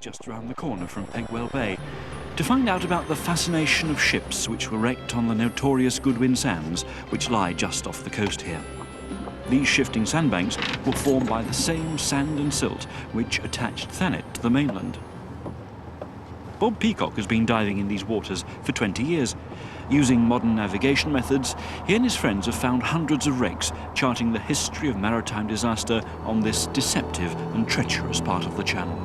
just round the corner from Pegwell Bay, to find out about the fascination of ships which were wrecked on the notorious Goodwin sands, which lie just off the coast here. These shifting sandbanks were formed by the same sand and silt which attached Thanet to the mainland. Bob Peacock has been diving in these waters for 20 years. Using modern navigation methods, he and his friends have found hundreds of wrecks, charting the history of maritime disaster on this deceptive and treacherous part of the channel.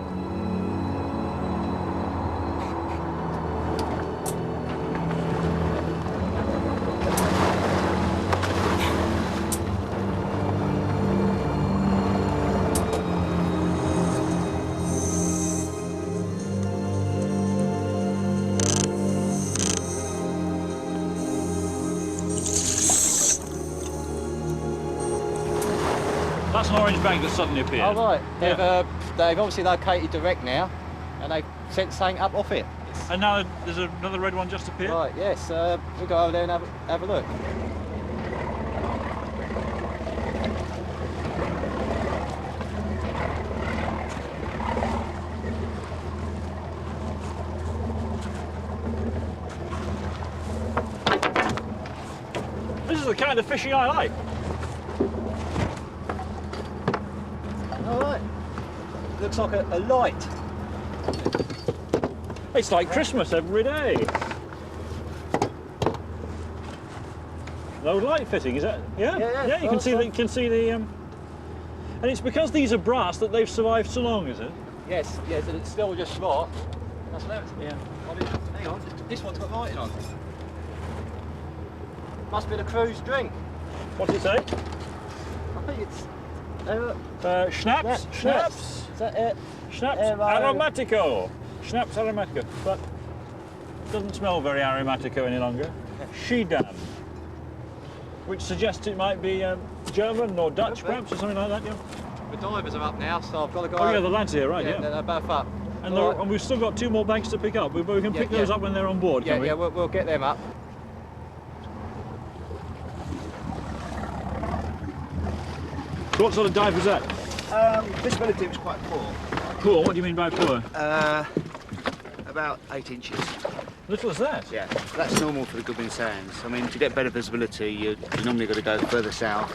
That's an orange bank that suddenly appeared. Oh, right. Yeah. They've obviously located the wreck now, and they've sent something up off it. And now there's another red one just appeared? Right, yes. We'll go over there and have a look. This is the kind of fishing I like. All right. Looks like a light. It's like Christmas every day. Those light fitting, is that? Yeah. Yeah. You can see the. And it's because these are brass that they've survived so long, is it? Yes, and it's still just spot. That's what happens. Yeah. Hang on. This one's got lighting on. Must be the crew's drink. What's it say? I think it's. Schnapps. Is that it? Schnapps aromatico. Schnapps aromatico. But it doesn't smell very aromatico any longer. Schiedam, which suggests it might be German or Dutch, perhaps, or something like that. Yeah. The divers are up now, so I've got to go. Oh yeah, the lads here, right? Yeah. They're both up. And we've still got 2 more banks to pick up. We can pick those up when they're on board, can we? Yeah, we'll get them up. So what sort of dive was that? Visibility was quite poor. Poor? What do you mean by poor? About 8 inches. Little as that? Yeah, that's normal for the Goodwin sands. I mean, to get better visibility, you normally got to go further south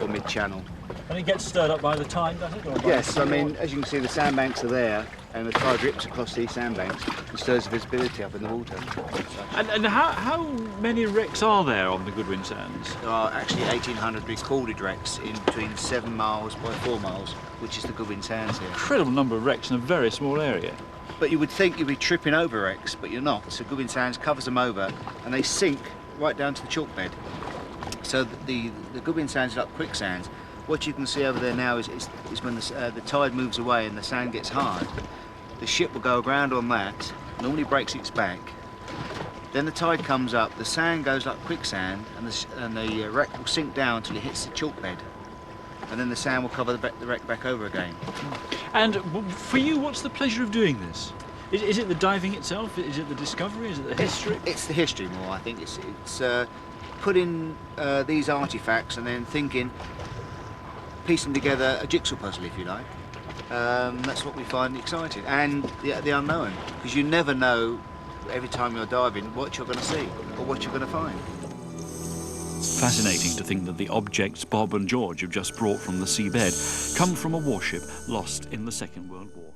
or mid-channel. And it gets stirred up by the tide, does it? Yes, I mean, as you can see, the sandbanks are there, and the tide rips across these sandbanks and stirs the visibility up in the water. And how many wrecks are there on the Goodwin sands? There are actually 1,800 recorded wrecks in between 7 miles by 4 miles, which is the Goodwin sands here. Incredible number of wrecks in a very small area. But you would think you'd be tripping over wrecks, but you're not. So Goodwin sands covers them over, and they sink right down to the chalk bed. So the Goodwin sands are like quicksands. What you can see over there now is when the tide moves away and the sand gets hard, the ship will go aground on that, normally breaks its back. Then the tide comes up, the sand goes like quicksand, and the wreck will sink down until it hits the chalk bed. And then the sand will cover the wreck back over again. And for you, what's the pleasure of doing this? Is it the diving itself? Is it the discovery? Is it the history? It's the history more, I think. It's putting these artifacts and then thinking, piecing together a jigsaw puzzle, if you like. That's what we find exciting. And the unknown, because you never know every time you're diving what you're going to see or what you're going to find. Fascinating to think that the objects Bob and George have just brought from the seabed come from a warship lost in the Second World War.